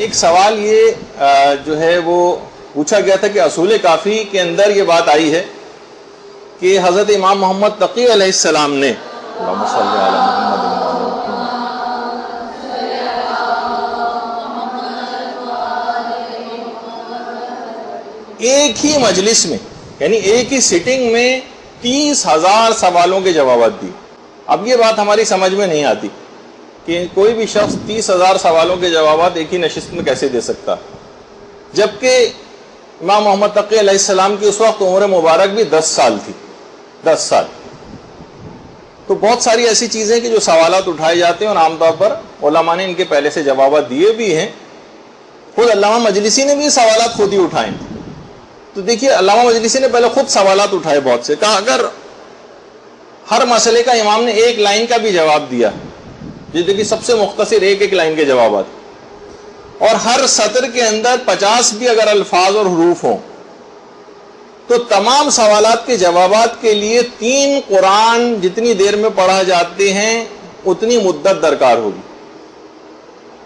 ایک سوال یہ جو ہے وہ پوچھا گیا تھا کہ اصول کافی کے اندر یہ بات آئی ہے کہ حضرت امام محمد تقی علیہ السلام نے اللہم صلی علی محمد ایک ہی مجلس میں یعنی ایک ہی سٹنگ میں 30,000 سوالوں کے جوابات دی۔ اب یہ بات ہماری سمجھ میں نہیں آتی کہ کوئی بھی شخص 30,000 سوالوں کے جوابات ایک ہی نشست میں کیسے دے سکتا، جبکہ امام محمد تقی علیہ السلام کی اس وقت عمر مبارک بھی 10 سال تھی، 10 سال۔ تو بہت ساری ایسی چیزیں کہ جو سوالات اٹھائے جاتے ہیں اور عام طور پر علماء نے ان کے پہلے سے جوابات دیے بھی ہیں، خود علامہ مجلسی نے بھی سوالات خود ہی اٹھائے۔ تو دیکھیے علامہ مجلسی نے پہلے خود سوالات اٹھائے بہت سے، کہا اگر ہر مسئلے کا امام نے ایک لائن کا بھی جواب دیا، یہ دیکھیے سب سے مختصر ایک لائن کے جوابات، اور ہر سطر کے اندر 50 بھی اگر الفاظ اور حروف ہوں تو تمام سوالات کے جوابات کے لیے 3 قرآن جتنی دیر میں پڑھا جاتے ہیں اتنی مدت درکار ہوگی،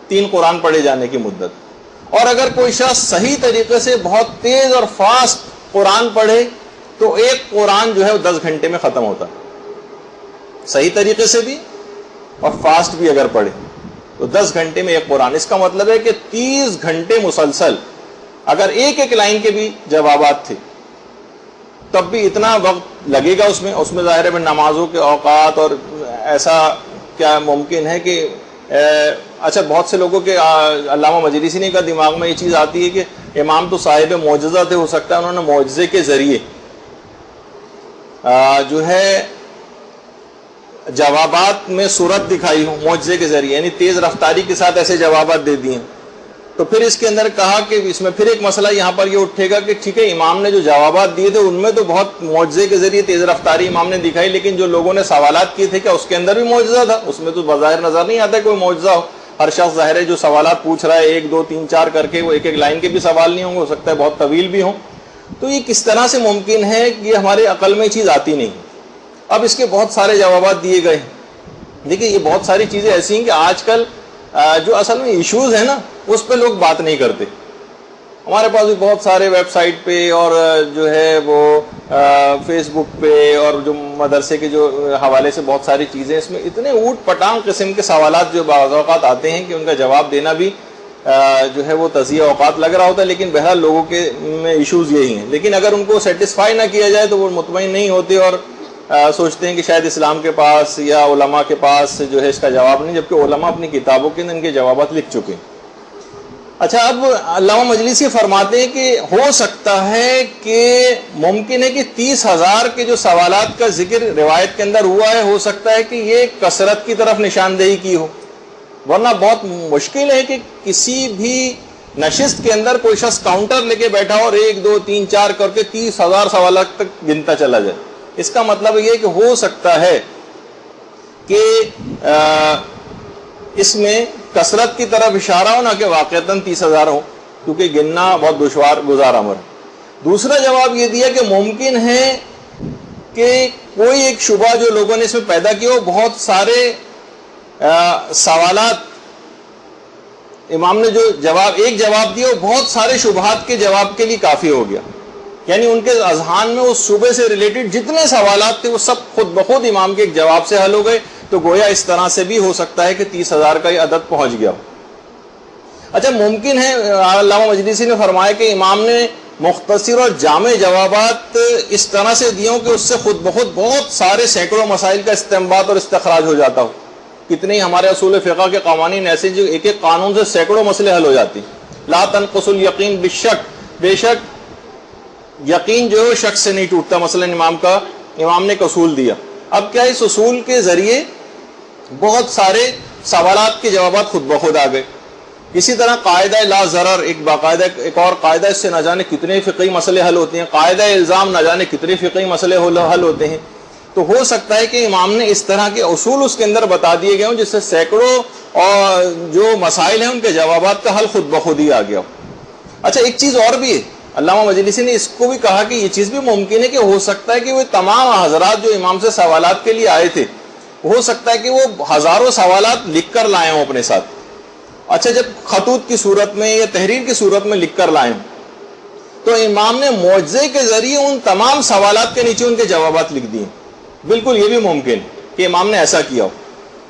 3 قرآن پڑھے جانے کی مدت۔ اور اگر کوئی شخص صحیح طریقے سے بہت تیز اور فاسٹ قرآن پڑھے تو ایک قرآن جو ہے وہ 10 گھنٹے میں ختم ہوتا، صحیح طریقے سے بھی اور فاسٹ بھی اگر پڑھے تو 10 گھنٹے میں ایک قرآن۔ اس کا مطلب ہے کہ 30 گھنٹے مسلسل اگر ایک لائن کے بھی جوابات تھے تب بھی اتنا وقت لگے گا اس میں ظاہر ہے نمازوں کے اوقات، اور ایسا کیا ممکن ہے کہ اچھا بہت سے لوگوں کے علامہ مجلسی نے کا دماغ میں یہ چیز آتی ہے کہ امام تو صاحب معجزہ تھے، ہو سکتا ہے انہوں نے معجزے کے ذریعے جو ہے جوابات میں صورت دکھائی ہو، معجزے کے ذریعے یعنی تیز رفتاری کے ساتھ ایسے جوابات دے دیے۔ تو پھر اس کے اندر کہا کہ اس میں پھر ایک مسئلہ یہاں پر یہ اٹھے گا کہ ٹھیک ہے امام نے جو جوابات دیے تھے ان میں تو بہت معجزے کے ذریعے تیز رفتاری امام نے دکھائی، لیکن جو لوگوں نے سوالات کیے تھے کیا اس کے اندر بھی معجزہ تھا؟ اس میں تو بظاہر نظر نہیں آتا کوئی معجزہ ہو۔ ہر شخص ظاہر ہے جو سوالات پوچھ رہا ہے 1 2 3 4 کر کے، وہ ایک لائن کے بھی سوال نہیں ہوں گے، ہو سکتا ہے بہت طویل بھی ہوں۔ تو یہ کس طرح سے ممکن ہے کہ یہ ہمارے عقل میں چیز آتی نہیں۔ اب اس کے بہت سارے جوابات دیے گئے ہیں۔ دیکھیے یہ بہت ساری چیزیں ایسی ہیں کہ آج کل جو اصل میں ایشوز ہیں نا اس پہ لوگ بات نہیں کرتے۔ ہمارے پاس بھی بہت سارے ویب سائٹ پہ اور جو ہے وہ فیس بک پہ اور جو مدرسے کے جو حوالے سے بہت ساری چیزیں، اس میں اتنے اوٹ پٹانگ قسم کے سوالات جو بعض اوقات آتے ہیں کہ ان کا جواب دینا بھی جو ہے وہ تضیع اوقات لگ رہا ہوتا ہے، لیکن بہرحال لوگوں کے میں ایشوز یہی ہیں۔ لیکن اگر ان کو سیٹسفائی نہ کیا جائے تو وہ مطمئن نہیں ہوتے اور سوچتے ہیں کہ شاید اسلام کے پاس یا علماء کے پاس جو ہے اس کا جواب نہیں، جبکہ علماء اپنی کتابوں کے اندر ان کے جوابات لکھ چکے ہیں۔ اچھا اب علامہ مجلسی فرماتے ہیں کہ ہو سکتا ہے کہ ممکن ہے کہ 30,000 کے جو سوالات کا ذکر روایت کے اندر ہوا ہے، ہو سکتا ہے کہ یہ کثرت کی طرف نشاندہی کی ہو، ورنہ بہت مشکل ہے کہ کسی بھی نشست کے اندر کوئی شخص کاؤنٹر لے کے بیٹھا اور 1 2 3 4 کر کے 30,000 سوالات تک گنتا چلا جائے۔ اس کا مطلب یہ کہ ہو سکتا ہے کہ اس میں کثرت کی طرف اشارہ ہو، نہ کہ واقعتاً 30,000 ہو، کیونکہ گننا بہت دشوار گزار امر ہے۔ دوسرا جواب یہ دیا کہ ممکن ہے کہ کوئی ایک شبہ جو لوگوں نے اس میں پیدا کیا ہو، بہت سارے سوالات امام نے جو ایک جواب دیا وہ بہت سارے شبہات کے جواب کے لیے کافی ہو گیا، یعنی ان کے اذہان میں اس شبے سے ریلیٹڈ جتنے سوالات تھے وہ سب خود بخود امام کے ایک جواب سے حل ہو گئے۔ تو گویا اس طرح سے بھی ہو سکتا ہے کہ 30,000 کا یہ عدد پہنچ گیا ہو۔ اچھا ممکن ہے علامہ مجلسی نے فرمایا کہ امام نے مختصر اور جامع جوابات اس طرح سے دیے ہوں کہ اس سے خود بخود بہت سارے سینکڑوں مسائل کا استنباط اور استخراج ہو جاتا ہو۔ کتنے ہی ہمارے اصول فقہ کے قوانین ایسے جو ایک قانون سے سینکڑوں مسئلے حل ہو جاتے ہیں۔ لا تنقص الیقین بالشک، بے شک یقین جو ہے شک سے نہیں ٹوٹتا، مثلا امام نے ایک اصول دیا۔ اب کیا اس اصول کے ذریعے بہت سارے سوالات کے جوابات خود بخود آ گئے۔ اسی طرح قاعدہ لا ضرر ایک اور قاعدہ، اس سے نہ جانے کتنے فقہی مسئلے حل ہوتے ہیں۔ قاعدہ الزام نہ جانے کتنے فقہی مسئلے حل ہوتے ہیں۔ تو ہو سکتا ہے کہ امام نے اس طرح کے اصول اس کے اندر بتا دیے گئے ہوں جس سے سینکڑوں اور جو مسائل ہیں ان کے جوابات کا حل خود بخود ہی آ گیا ہو۔ اچھا ایک چیز اور بھی ہے، علامہ مجلسی نے اس کو بھی کہا کہ یہ چیز بھی ممکن ہے کہ ہو سکتا ہے کہ وہ تمام حضرات جو امام سے سوالات کے لیے آئے تھے، ہو سکتا ہے کہ وہ ہزاروں سوالات لکھ کر لائے ہوں اپنے ساتھ، اچھا جب خطوط کی صورت میں یا تحریر کی صورت میں لکھ کر لائیں تو امام نے معجزے کے ذریعے ان تمام سوالات کے نیچے ان کے جوابات لکھ دیے. بالکل یہ بھی ممکن کہ امام نے ایسا کیا ہو،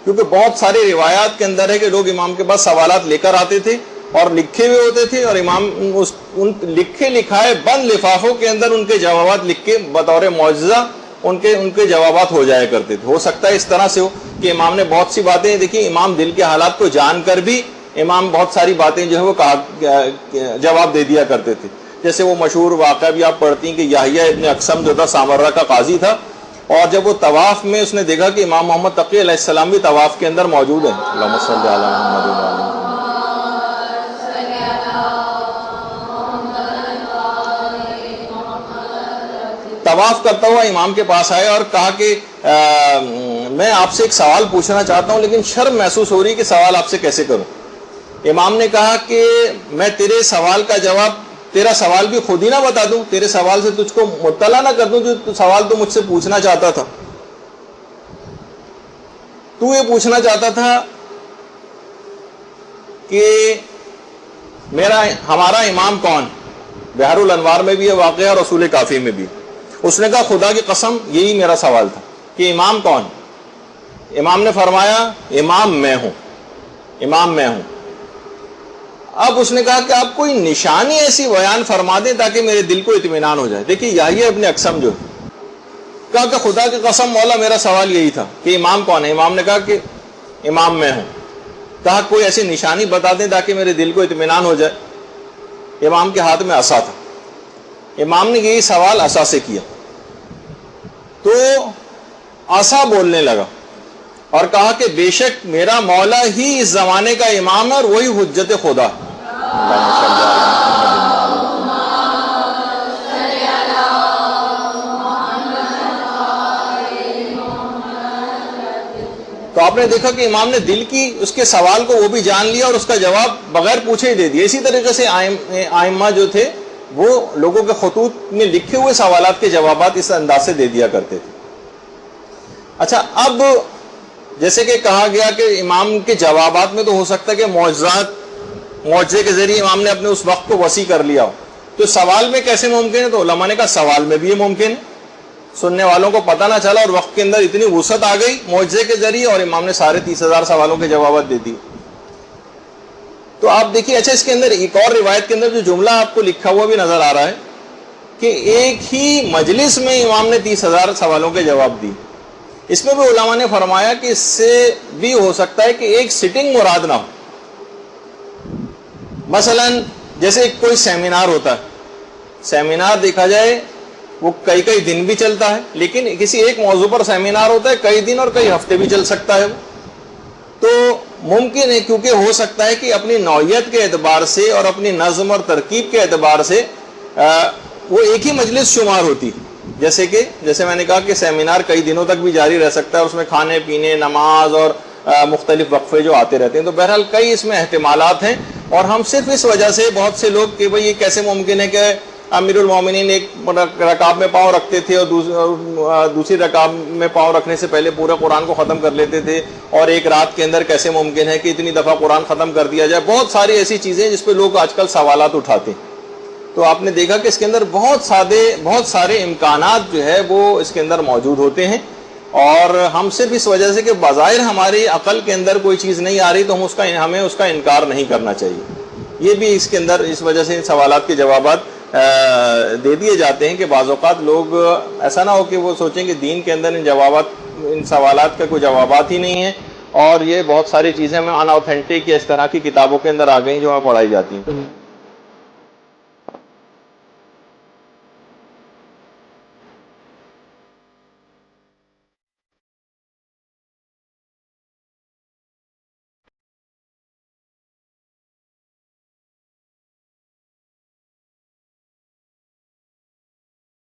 کیونکہ بہت سارے روایات کے اندر ہے کہ لوگ امام کے پاس سوالات لے کر آتے تھے اور لکھے ہوئے ہوتے تھے، اور امام ان لکھے لکھائے بند لفافوں کے اندر ان کے جوابات لکھ کے بطور معجزہ ان کے جوابات ہو جایا کرتے تھے. ہو سکتا ہے اس طرح سے ہو کہ امام نے بہت سی باتیں دیکھی، امام دل کے حالات کو جان کر بھی امام بہت ساری باتیں جو ہے وہ جواب دے دیا کرتے تھے. جیسے وہ مشہور واقعہ بھی آپ پڑھتی ہیں کہ یحییٰ ابن اقسم جو تھا سامرہ کا قاضی تھا، اور جب وہ طواف میں اس نے دیکھا کہ امام محمد تقی علیہ السلام بھی طواف کے اندر موجود ہیں، اللہم صلی علی محمد و علی محمد، طواف کرتا ہوا امام کے پاس آئے اور کہا کہ میں آپ سے ایک سوال پوچھنا چاہتا ہوں لیکن شرم محسوس ہو رہی ہے کہ سوال آپ سے کیسے کروں. امام نے کہا کہ میں تیرے سوال کا جواب، تیرا سوال بھی خود ہی نہ بتا دوں، تیرے سوال سے تجھ کو مطلع نہ کر دوں جو سوال تو مجھ سے پوچھنا چاہتا تھا. تو یہ پوچھنا چاہتا تھا کہ ہمارا امام کون؟ بحر الانوار میں بھی یہ واقعہ اور رسول کافی میں بھی. اس نے کہا خدا کی قسم یہی میرا سوال تھا کہ امام کون؟ امام نے فرمایا امام میں ہوں، امام میں ہوں. اب اس نے کہا کہ آپ کوئی نشانی ایسی بیان فرما دیں تاکہ میرے دل کو اطمینان ہو جائے. دیکھیے یحییٰ ابن اقسم جو کہا کہ خدا کی قسم مولا میرا سوال یہی تھا کہ امام کون ہے. امام نے کہا کہ امام میں ہوں. کہا کوئی ایسی نشانی بتا دیں تاکہ میرے دل کو اطمینان ہو جائے. امام کے ہاتھ میں عصا تھا. امام نے یہی سوال عصا سے کیا تو عصا بولنے لگا اور کہا کہ بے شک میرا مولا ہی اس زمانے کا امام ہے اور وہی حجت خدا. تو آپ نے دیکھا کہ امام نے دل کی اس کے سوال کو وہ بھی جان لیا اور اس کا جواب بغیر پوچھے ہی دے دیا. اسی طریقے سے آئمہ جو تھے وہ لوگوں کے خطوط میں لکھے ہوئے سوالات کے جوابات اس انداز سے دے دیا کرتے تھے. اچھا اب جیسے کہ کہا گیا کہ امام کے جوابات میں تو ہو سکتا ہے کہ معجزے کے ذریعے امام نے اپنے اس وقت کو وسیع کر لیا ہو، تو سوال میں کیسے ممکن ہے؟ تو علماء نے کہا سوال میں بھی یہ ممکن ہے. سننے والوں کو پتہ نہ چلا اور وقت کے اندر اتنی وسعت آ گئی معجزے کے ذریعے اور امام نے 30,000 سوالوں کے جوابات دے دیے. تو آپ دیکھیے اچھا اس کے اندر ایک اور روایت کے اندر جو جملہ آپ کو لکھا ہوا بھی نظر آ رہا ہے کہ ایک ہی مجلس میں امام نے 30,000 سوالوں کے جواب دی. اس میں بھی علماء نے فرمایا کہ اس سے بھی ہو سکتا ہے کہ ایک سٹنگ مراد نہ ہو. مثلا جیسے کوئی سیمینار ہوتا ہے، سیمینار دیکھا جائے وہ کئی دن بھی چلتا ہے، لیکن کسی ایک موضوع پر سیمینار ہوتا ہے کئی دن اور کئی ہفتے بھی چل سکتا ہے. تو ممکن ہے کیونکہ ہو سکتا ہے کہ اپنی نوعیت کے اعتبار سے اور اپنی نظم اور ترکیب کے اعتبار سے وہ ایک ہی مجلس شمار ہوتی. جیسے میں نے کہا کہ سیمینار کئی دنوں تک بھی جاری رہ سکتا ہے، اس میں کھانے پینے، نماز اور مختلف وقفے جو آتے رہتے ہیں. تو بہرحال کئی اس میں احتمالات ہیں اور ہم صرف اس وجہ سے بہت سے لوگ کہ بھئی یہ کیسے ممکن ہے کہ امیر المومنین ایک رکعت میں پاؤں رکھتے تھے اور دوسری رکعت میں پاؤں رکھنے سے پہلے پورے قرآن کو ختم کر لیتے تھے، اور ایک رات کے اندر کیسے ممکن ہے کہ اتنی دفعہ قرآن ختم کر دیا جائے. بہت ساری ایسی چیزیں جس پہ لوگ آج کل سوالات اٹھاتے ہیں. تو آپ نے دیکھا کہ اس کے اندر بہت سارے امکانات جو ہے وہ اس کے اندر موجود ہوتے ہیں، اور ہم صرف اس وجہ سے کہ بظاہر ہماری عقل کے اندر کوئی چیز نہیں آ رہی تو ہمیں اس کا انکار نہیں کرنا چاہیے. یہ بھی اس کے اندر اس وجہ سے ان سوالات کے جوابات دے دیے جاتے ہیں کہ بعض اوقات لوگ ایسا نہ ہو کہ وہ سوچیں کہ دین کے اندر ان سوالات کا کوئی جوابات ہی نہیں ہیں اور یہ بہت ساری چیزیں ہمیں ان اوتھینٹک یا اس طرح کی کتابوں کے اندر آ گئی جو ہمیں پڑھائی جاتی ہیں.